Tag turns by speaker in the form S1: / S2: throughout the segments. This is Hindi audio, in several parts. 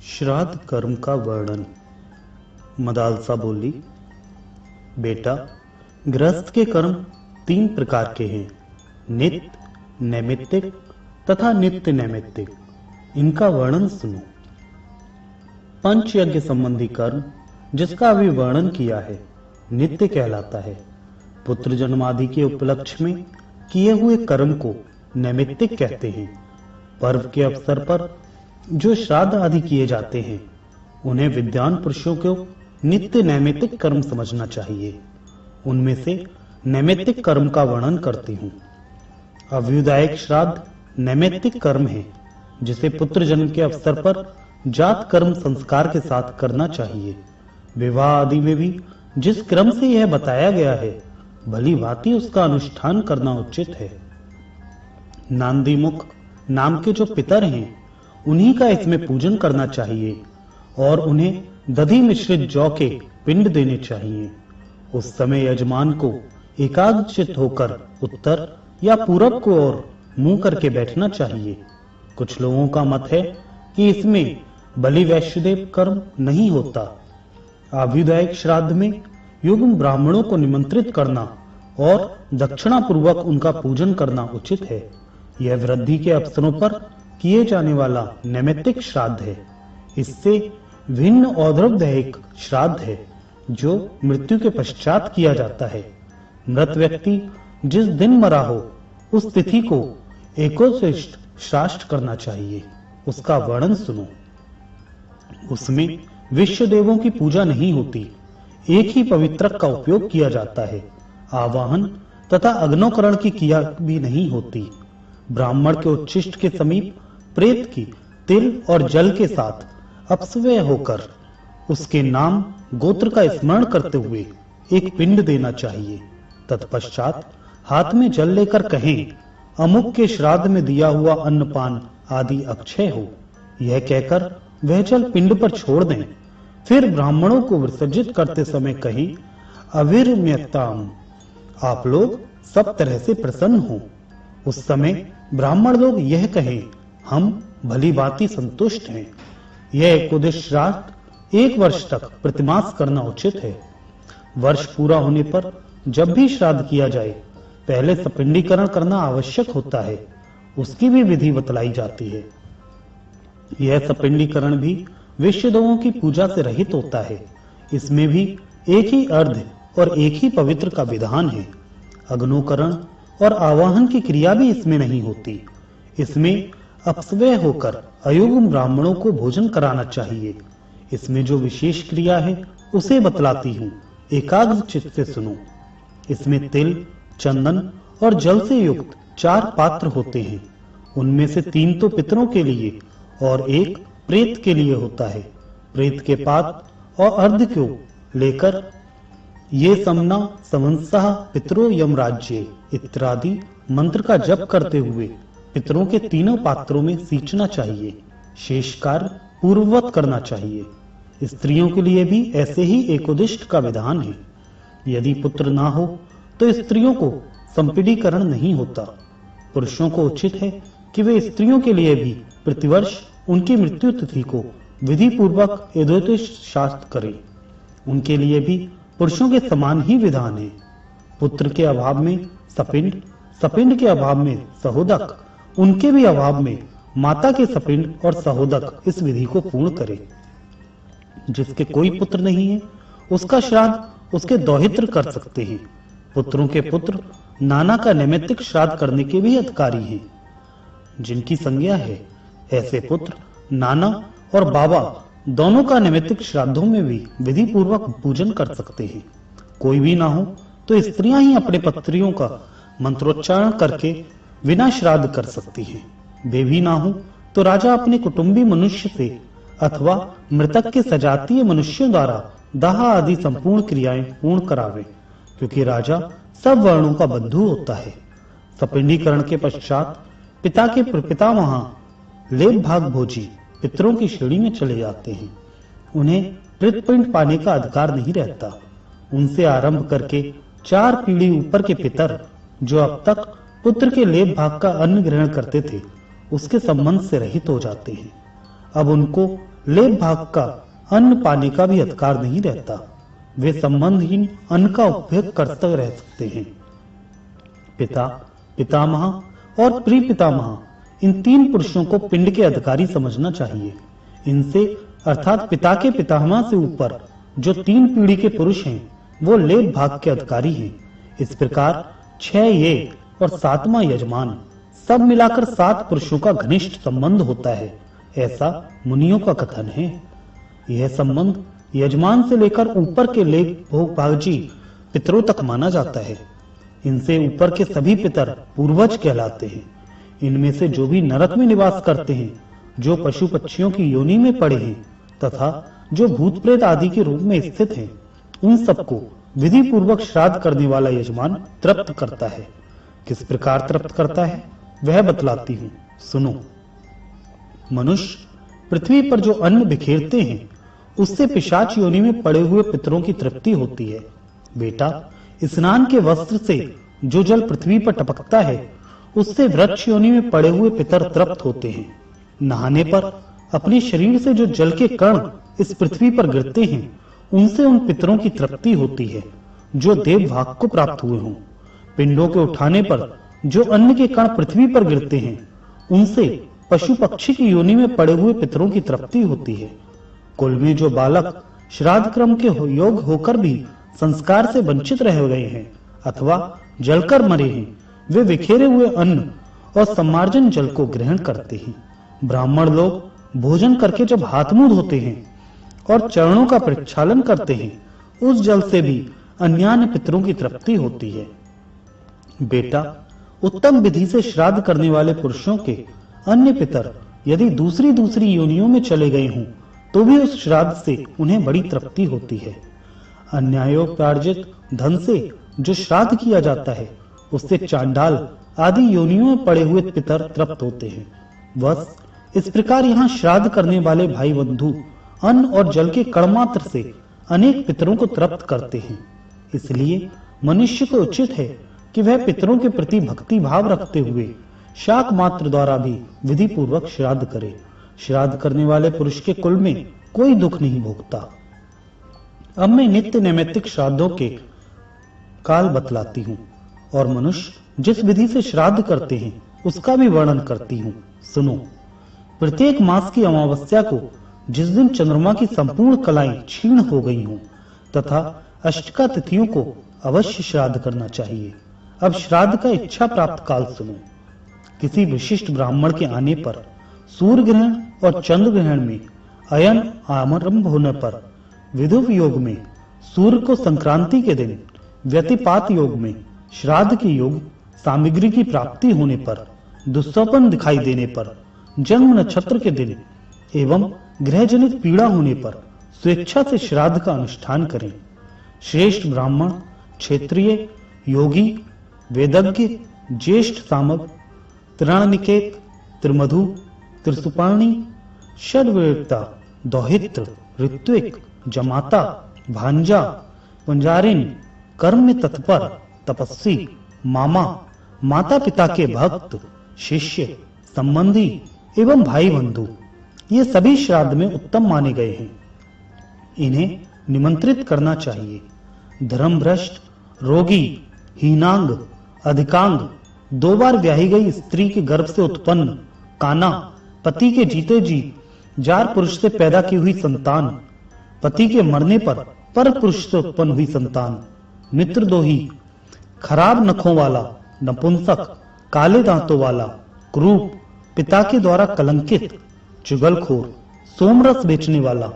S1: श्राद्ध कर्म का वर्णन। मदालसा बोली, बेटा, गृहस्थ के कर्म 3 प्रकार के हैं, नित्य, नैमित्तिक तथा नित्य नैमित्तिक। इनका वर्णन सुनो। पंच यज्ञ संबंधी कर्म जिसका अभी वर्णन किया है नित्य कहलाता है। पुत्र जन्म आदि के उपलक्ष्य में किए हुए कर्म को नैमित्तिक कहते हैं। पर्व के अवसर पर जो श्राद्ध आदि किए जाते हैं उन्हें विद्वान पुरुषों को नित्य नैमित्तिक कर्म समझना चाहिए। उनमें से नैमित्तिक कर्म का वर्णन करती हूँ। अभ्युदायक श्राद्ध नैमित्तिक कर्म है जिसे पुत्र जन्म के अवसर पर जात कर्म संस्कार के साथ करना चाहिए। विवाह आदि में भी जिस क्रम से यह बताया गया है भली भांति उसका अनुष्ठान करना उचित है। नांदीमुख नाम के जो पितर हैं उन्हीं का इसमें पूजन करना चाहिए और उन्हें दधि मिश्रित जौ के पिंड देने चाहिए। उस समय यजमान को एकाग्रचित होकर उत्तर या पूरब को ओर मुंह करके बैठना चाहिए। कुछ लोगों का मत है कि इसमें बलि वैश्यदेव कर्म नहीं होता। आभ्युदायक श्राद्ध में युग्म ब्राह्मणों को निमंत्रित करना और दक्षिणा पूर्वक उनका पूजन करना उचित है। यह वृद्धि के अवसरों पर किए जाने वाला नैमित्तिक श्राद्ध है। इससे भिन्न औद्रवदैहिक श्राद्ध है जो मृत्यु के पश्चात किया जाता है। मृत व्यक्ति जिस दिन मरा हो उस तिथि को एकोशिष्ट श्राद्ध करना चाहिए। उसका वर्णन सुनो। उसमें विश्व देवों की पूजा नहीं होती, एक ही पवित्रक का उपयोग किया जाता है। आवाहन तथा अग्नोकरण की क्रिया भी नहीं होती। ब्राह्मण के उच्छिष्ट के समीप प्रेत की तिल और जल के साथ अपस्वय होकर उसके नाम गोत्र का स्मरण करते हुए एक पिंड देना चाहिए। तत्पश्चात हाथ में जल लेकर कहें, अमुक के श्राद्ध में दिया हुआ अन्नपान आदि अक्षय हो। यह कहकर वह जल पिंड पर छोड़ दें। फिर ब्राह्मणों को विसर्जित करते समय कहें, अविरम्यताम, आप लोग सब तरह से प्रसन्न हो। उस समय ब्राह्मण लोग यह कहें, हम भली भांति संतुष्ट हैं। यह एकोदश श्राद्ध 1 वर्ष तक प्रतिमास करना उचित है। वर्ष पूरा होने पर जब भी श्राद्ध किया जाए पहले सपिंडीकरण करना आवश्यक होता है। उसकी भी विधि बतलाई जाती है। यह सपिंडीकरण भी विश्वदेवों की पूजा से रहित होता है। इसमें भी एक ही अर्ध और एक ही पवित्र का विधान है। अग्नोकरण और आवाहन की क्रिया भी इसमें नहीं होती। इसमें अपस्वय होकर अयुग्म ब्राह्मणों को भोजन कराना चाहिए। इसमें जो विशेष क्रिया है उसे बतलाती हूँ, एकाग्र चित्त से सुनो। इसमें तिल, चंदन और जल से युक्त 4 पात्र होते हैं। उनमें से 3 तो पितरों के लिए और 1 प्रेत के लिए होता है। प्रेत के पात और अर्ध को लेकर ये समना समंसः पितरो यम राज्य इत्यादि मंत्र का जप करते हुए पितरों के 3 पात्रों में सींचना चाहिए। शेष कार्य पूर्ववत करना चाहिए। स्त्रियों के लिए भी ऐसे ही एकोदिष्ट का विधान है। यदि पुत्र ना हो तो स्त्रियों को संपीडीकरण नहीं होता। पुरुषों को उचित है कि वे स्त्रियों के लिए भी प्रतिवर्ष उनकी मृत्यु तिथि को विधि पूर्वक एकोदिष्ट श्राद्ध करें। उनके लिए भी पुरुषों के समान ही विधान है। पुत्र के अभाव में सपिंड, सपिंड के अभाव में सहोदक, उनके भी अभाव में माता के सपिंड और सहोदक इस विधि को पूर्ण करे। जिसके कोई पुत्र नहीं है उसका श्राद्ध उसके दौहित्र कर सकते हैं। पुत्रों के पुत्र नाना का नैमित्तिक श्राद्ध करने के भी अधिकारी हैं। जिनकी संज्ञा है ऐसे पुत्र नाना और बाबा दोनों का नैमित्तिक श्राद्धों में भी विधि पूर्वक पूजन कर सकते हैं। कोई भी ना हो तो स्त्रियां ही अपने पत्रियों का मंत्रोच्चारण करके बिना श्राद्ध कर सकती हैं। वे भी ना हो तो राजा अपने कुटुंबी मनुष्य से अथवा मृतक के सजातीय मनुष्यों द्वारा दाह आदि संपूर्ण क्रियाएं पूर्ण करावे, क्योंकि राजा सब वर्णों का बंधु होता है। सपिंडीकरण के पश्चात पिता के प्रपितामह लेप भाग भोजी पितरों की श्रेणी में चले जाते हैं। उन्हें पितृपिंड पाने का अधिकार नहीं रहता। उनसे आरंभ करके 4 पीढ़ी ऊपर के पितर जो अब तक पुत्र के लेप भाग का अन्न ग्रहण करते थे उसके संबंध से रहित हो जाते हैं। अब उनको लेप भाग का अन्न पाने का भी अधिकार नहीं रहता। वे संबंधहीन अन्न का उपभोग करते रह सकते हैं। पिता, पितामह और प्रिय पितामह, इन तीन पुरुषों को पिंड के अधिकारी समझना चाहिए। इनसे अर्थात पिता के पितामह से ऊपर जो तीन पीढ़ी के पुरुष हैं, वो लेप भाग के अधिकारी हैं। इस प्रकार 6 ये और 7वां यजमान, सब मिलाकर 7 पुरुषों का घनिष्ठ संबंध होता है, ऐसा मुनियों का कथन है। यह संबंध यजमान से लेकर ऊपर के लेप भागजी पितरों तक माना जाता है। इनसे ऊपर के सभी पितर पूर्वज कहलाते हैं। इनमें से जो भी नरक में निवास करते हैं, जो पशु पक्षियों की योनि में पड़े हैं तथा जो भूत प्रेत आदि के रूप में स्थित हैं, उन सबको विधि पूर्वक श्राद्ध करने वाला यजमान तृप्त करता है। किस प्रकार तृप्त करता है वह बतलाती हूँ, सुनो। मनुष्य पृथ्वी पर जो अन्न बिखेरते हैं, उससे पिशाच योनि में पड़े हुए पितरों की तृप्ति होती है। बेटा, स्नान के वस्त्र से जो जल पृथ्वी पर टपकता है, उससे वृक्ष योनि में पड़े हुए पितर तृप्त होते हैं। नहाने पर अपने शरीर से जो जल के कण इस पृथ्वी पर गिरते हैं, उनसे उन पितरों की तृप्ति होती है जो देव भाग को प्राप्त हुए हों। पिंडों के उठाने पर जो अन्न के कण पृथ्वी पर गिरते हैं, उनसे पशु पक्षी की योनि में पड़े हुए पितरों की तृप्ति होती है। कुल में जो बालक श्राद्ध क्रम के योग होकर भी संस्कार से वंचित रह गए हैं अथवा जलकर मरे हैं, वे बिखेरे हुए अन्न और सम्मार्जन जल को ग्रहण करते हैं। ब्राह्मण लोग भोजन करके जब हाथ मुंह धोते हैं और चरणों का प्रक्षालन करते हैं, उस जल से भी अन्यान्य पितरों की तृप्ति होती है। बेटा, उत्तम विधि से श्राद्ध करने वाले पुरुषों के अन्य पितर यदि दूसरी योनियों में चले गए हों, तो भी उस श्राद्ध से उन्हें बड़ी तृप्ति होती है। अन्यायोपार्जित धन से जो श्राद्ध किया जाता है, उससे चांडाल आदि योनियों में पड़े हुए पितर तृप्त होते हैं। बस इस प्रकार यहाँ श्राद्ध करने वाले भाई बंधु अन्न और जल के कणमात्र से अनेक पितरों को तृप्त करते हैं। इसलिए मनुष्य को उचित है कि वह पितरों के प्रति भक्ति भाव रखते हुए शाक मात्र द्वारा भी विधि पूर्वक श्राद्ध करे। श्राद्ध करने वाले पुरुष के कुल में कोई दुख नहीं भोगता। अब मैं नित्य नैमित्तिक श्राद्धों के काल बतलाती हूँ और मनुष्य जिस विधि से श्राद्ध करते हैं उसका भी वर्णन करती हूँ, सुनो। प्रत्येक मास की अमावस्या को, जिस दिन चंद्रमा की संपूर्ण कलाएं क्षीण हो गई हों तथा अष्टका तिथियों को अवश्य श्राद्ध करना चाहिए। अब श्राद्ध का इच्छा प्राप्त काल सुनो। किसी विशिष्ट ब्राह्मण के आने पर सूर्य ग्रहण और चंद्र ग्रहण में अयन आरंभ होने पर, विधुव योग में सूर्य को संक्रांति के दिन, व्यतिपात योग में श्राद्ध के योग सामग्री की प्राप्ति होने पर, दुस्वप्न दिखाई देने पर, जन्म नक्षत्र के दिन एवं ग्रह जनित पीड़ा होने पर स्वेच्छा से श्राद्ध का अनुष्ठान करें। श्रेष्ठ ब्राह्मण, क्षेत्रीय, योगी, वेदज्ञ, ज्येष्ठ सामग, त्राणनिकेत, त्रिमधु, त्रिसुपर्णी, षड्विरक्ता, दौहित्र, ऋत्विक, जमाता, भांजा, पंजारिन, कर्म में तत्पर, तपस्वी, मामा, माता पिता के भक्त, शिष्य, संबंधी एवं भाई बंधु, ये सभी श्राद्ध में उत्तम माने गए हैं। इन्हें निमंत्रित करना चाहिए। धर्मभ्रष्ट, रोगी, हीनांग, अधिकांग, 2 बार ब्याही गई स्त्री के गर्भ से उत्पन्न, काना, पति के जीते जी जार पुरुष से पैदा की हुई संतान, पति के मरने पर पुरुष से उत्पन्न हुई संतान, मित्रद्रोही, खराब नखों वाला, नपुंसक, काले दांतों वाला, क्रूप, पिता के द्वारा कलंकित, चुगलखोर, सोमरस बेचने वाला,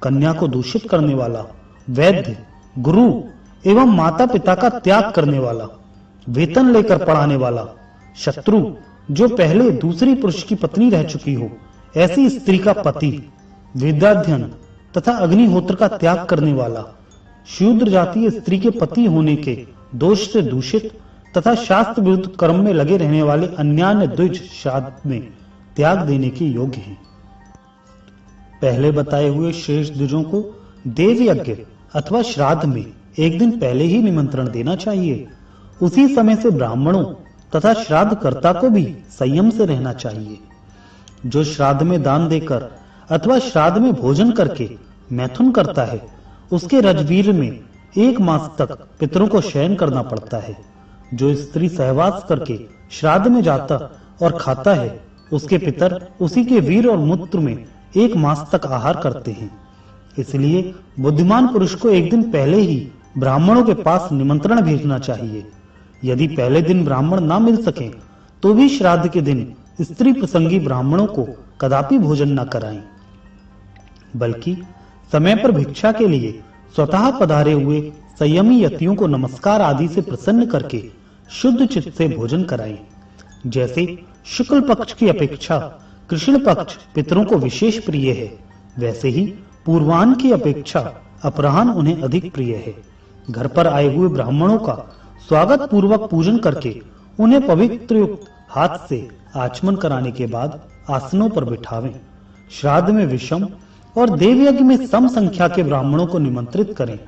S1: कन्या को दूषित करने वाला, वैद्य, गुरु एवं माता पिता का त्याग करने वाला, वेतन लेकर पढ़ाने वाला, शत्रु, जो पहले दूसरी पुरुष की पत्नी रह चुकी हो, ऐसी स्त्री का पति, विद्याध्ययन तथा अग्निहोत्र का त्याग करने वाला, शूद्र जातीय स्त्री के पति होने के दोष से दूषित तथा शास्त्र विरुद्ध कर्म में लगे रहने वाले अन्यान्य द्विज श्राद्ध में त्याग देने के योग्य हैं। पहले बताए हुए शेष द्विजों को देव यज्ञ अथवा श्राद्ध में एक दिन पहले ही निमंत्रण देना चाहिए। उसी समय से ब्राह्मणों तथा श्राद्ध कर्ता को भी संयम से रहना चाहिए। जो श्राद्ध में दान देकर अथवा श्राद्ध में भोजन करके मैथुन करता है, उसके रजवीर में 1 मास तक पितरों को शयन करना पड़ता है। जो स्त्री सहवास करके श्राद्ध में जाता और खाता है, उसके पितर उसी के वीर और मूत्र में 1 मास तक आहार करते हैं। इसलिए बुद्धिमान पुरुष को एक दिन पहले ही ब्राह्मणों के पास निमंत्रण भेजना चाहिए। यदि पहले दिन ब्राह्मण ना मिल सके तो भी श्राद्ध के दिन स्त्री प्रसंगी ब्राह्मणों को कदापि भोजन न कराएं, बल्कि समय पर भिक्षा के लिए स्वतः पधारे हुए संयमी यतियों को नमस्कार आदि से प्रसन्न करके शुद्ध चित्त से भोजन कराएं। जैसे शुक्ल पक्ष की अपेक्षा कृष्ण पक्ष पितरों को विशेष प्रिय है, वैसे ही पूर्वाह्न की अपेक्षा अपराह्न उन्हें अधिक प्रिय है। घर पर आए हुए ब्राह्मणों का स्वागत पूर्वक पूजन करके उन्हें पवित्र युक्त हाथ से आचमन कराने के बाद आसनों पर बिठावें। श्राद्ध में विषम और देवयज्ञ में सम संख्या के ब्राह्मणों को निमंत्रित करें,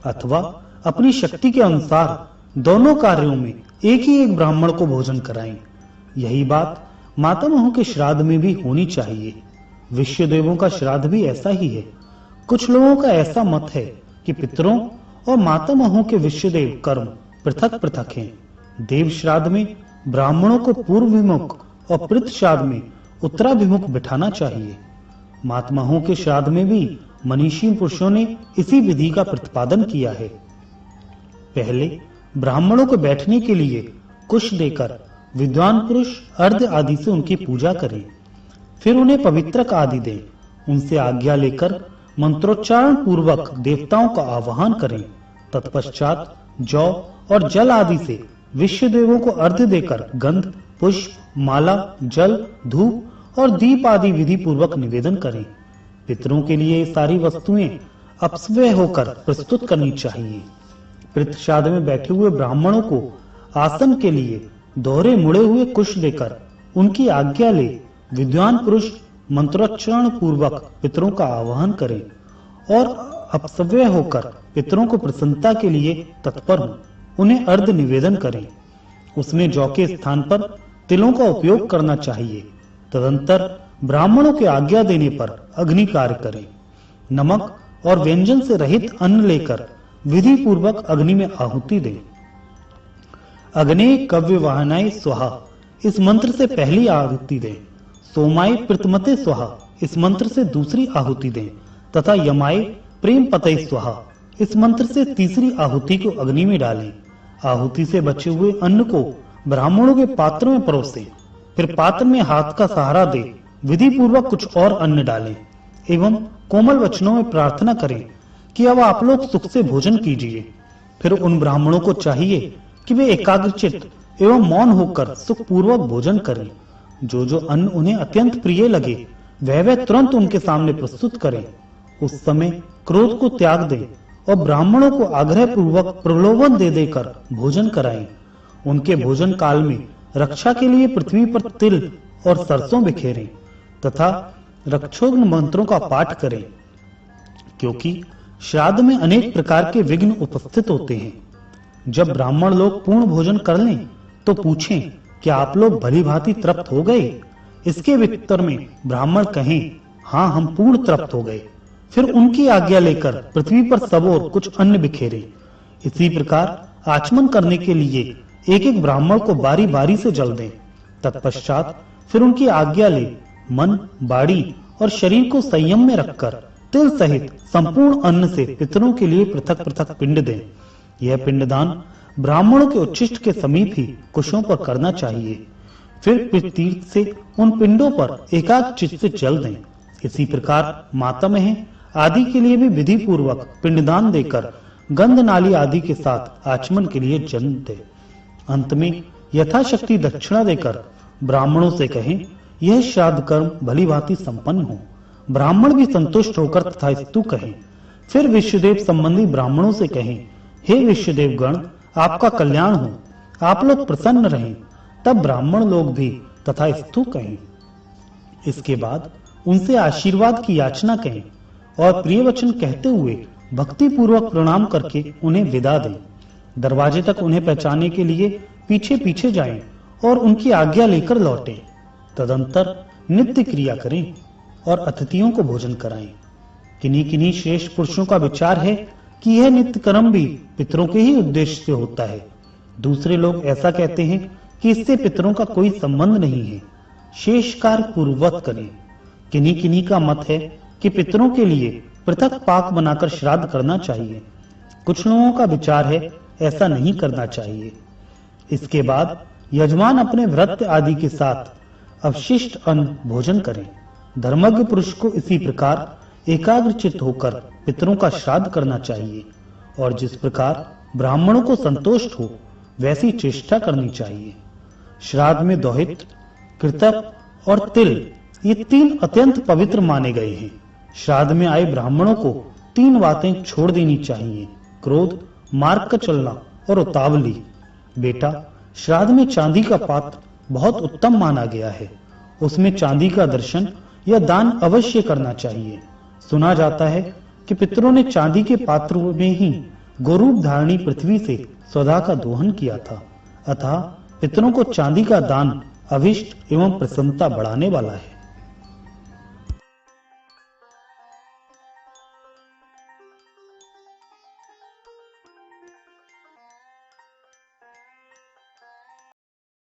S1: अथवा अपनी शक्ति के अनुसार दोनों कार्यों में एक ही एक ब्राह्मण को भोजन कराएं। यही बात मातामहों के श्राद्ध में भी होनी चाहिए। विश्व देवों का श्राद्ध भी ऐसा ही है। कुछ लोगों का ऐसा मत है कि पितरों और मातामहों के विश्वदेव कर्म पृथक पृथक हैं। देव श्राद्ध में ब्राह्मणों को पूर्वभिमुख और पितृ श्राद्ध में उत्तराभिमुख बिठाना चाहिए। मातामहों के श्राद्ध में भी मनीषी पुरुषों ने इसी विधि का प्रतिपादन किया है। पहले ब्राह्मणों को बैठने के लिए कुश देकर विद्वान पुरुष अर्घ आदि से उनकी पूजा करें, फिर उन्हें पवित्रक आदि दें। उनसे आज्ञा लेकर मंत्रोच्चारण पूर्वक देवताओं का आवाहन करें। तत्पश्चात जौ और जल आदि से विश्व देवों को अर्घ देकर गंध, पुष्प, माला, जल, धूप और दीप आदि विधि पूर्वक निवेदन करें। पितरों के लिए ये सारी वस्तुएं अपस्वय होकर प्रस्तुत करनी चाहिए। पितृ श्राद्ध में बैठे हुए ब्राह्मणों को आसन के लिए दोहरे मुड़े हुए कुश देकर उनकी आज्ञा ले विद्वान पुरुष मंत्रोच्चारण पूर्वक पितरों का आवाहन करें और अपस्वय होकर पितरों को प्रसन्नता के लिए तत्पर हों। उन्हें अर्घ निवेदन करें। उसमें जौ के स्थान पर तिलों का उपयोग करना चाहिए। तदंतर ब्राह्मणों के आज्ञा देने पर अग्नि कार्य करें। नमक और व्यंजन से रहित अन्न लेकर विधि पूर्वक अग्नि में आहुति दें। अग्ने कव्यवाहनाय स्वाहा इस मंत्र से पहली आहुति दें। सोमाय प्रथमते स्वाहा इस मंत्र से दूसरी आहुति दें तथा यमाय प्रेम पतय स्वाहा इस मंत्र से तीसरी आहुति को अग्नि में डालें। आहुति से बचे हुए अन्न को ब्राह्मणों के पात्र में परोसें, फिर पात्र में हाथ का सहारा दे विधि पूर्वक कुछ और अन्न डालें एवं कोमल वचनों में प्रार्थना करें कि अब आप लोग सुख से भोजन कीजिए। फिर उन ब्राह्मणों को चाहिए कि वे एकाग्रचित्त एवं मौन होकर सुख पूर्वक भोजन करें। जो जो अन्न उन्हें अत्यंत प्रिय लगे वह तुरंत उनके सामने प्रस्तुत करें। उस समय क्रोध को त्याग दें और ब्राह्मणों को आग्रह पूर्वक प्रलोभन दे देकर भोजन कराएं। उनके भोजन काल में रक्षा के लिए पृथ्वी पर तिल और सरसों बिखेरें तथा रक्षोग्न मंत्रों का पाठ करें, क्योंकि श्राद्ध में अनेक प्रकार के विघ्न उपस्थित होते हैं। जब ब्राह्मण लोग पूर्ण भोजन कर लें तो पूछें कि आप लोग भली भांति तृप्त हो गए। इसके उत्तर में ब्राह्मण कहें, हाँ हम पूर्ण तृप्त हो गए। फिर उनकी आज्ञा लेकर पृथ्वी पर सब ओर कुछ अन्न बिखेरे। इसी प्रकार आचमन करने के लिए एक एक ब्राह्मण को बारी बारी से जल दें। तत्पश्चात फिर उनकी आज्ञा ले मन, बाड़ी और शरीर को संयम में रखकर तिल सहित संपूर्ण अन्न से पितरों के लिए पृथक पृथक पिंड दें। यह पिंडदान ब्राह्मणों के उच्छिष्ट के समीप ही कुशों पर करना चाहिए। फिर तीर्थ से उन पिंडों पर एकाग्र चित्त से जल दें। इसी प्रकार मातामह आदि के लिए भी विधि पूर्वक पिंडदान देकर गंध नाली आदि के साथ आचमन के लिए जन्म दे। अंत में यथाशक्ति दक्षिणा देकर ब्राह्मणों से कहें, यह श्राद्ध कर्म भली भांति संपन्न हो। ब्राह्मण भी संतुष्ट होकर तथा स्तु कहें। फिर विश्वदेव संबंधी ब्राह्मणों से कहें, हे विश्वदेव गण, आपका कल्याण हो, आप लोग प्रसन्न रहें। तब ब्राह्मण लोग भी तथा स्तु कहें। इसके बाद उनसे आशीर्वाद की याचना करें और प्रिय वचन कहते हुए भक्ति पूर्वक प्रणाम करके उन्हें विदा दें। दरवाजे तक उन्हें पहचाने के लिए पीछे पीछे जाएं और उनकी आज्ञा लेकर लौटें। तदंतर नित्य क्रिया करें। और अतिथियों को भोजन कराएं। किन्हीं किन्हीं श्रेष्ठ पुरुषों का विचार है कि यह नित्य कर्म भी पितरों के ही उद्देश्य से होता है। दूसरे लोग ऐसा कहते हैं कि इससे पितरों का कोई संबंध नहीं है, शेष कार्य पूर्ववत करें। किन्हीं किन्हीं का मत है कि पितरों के लिए पृथक पाक बनाकर श्राद्ध करना चाहिए। कुछ लोगों का विचार है ऐसा नहीं करना चाहिए। इसके बाद यजमान अपने व्रत आदि के साथ अवशिष्ट अन्न भोजन करें। धर्मज्ञ पुरुष को इसी प्रकार एकाग्रचित्त होकर पितरों का श्राद्ध करना चाहिए और जिस प्रकार ब्राह्मणों को संतोष हो वैसी चेष्टा करनी चाहिए। श्राद्ध में दोहित, कृतक और तिल ये 3 अत्यंत पवित्र माने गए हैं। श्राद्ध में आए ब्राह्मणों को 3 बातें छोड़ देनी चाहिए: क्रोध, मार्ग का चलना और उतावली। बेटा, श्राद्ध में चांदी का पात्र बहुत उत्तम माना गया है। उसमें चांदी का दर्शन या दान अवश्य करना चाहिए। सुना जाता है कि पितरों ने चांदी के पात्र में ही गोरूप धारणी पृथ्वी से स्वधा का दोहन किया था। अतः पितरों को चांदी का दान अभिष्ट एवं प्रसन्नता बढ़ाने वाला है।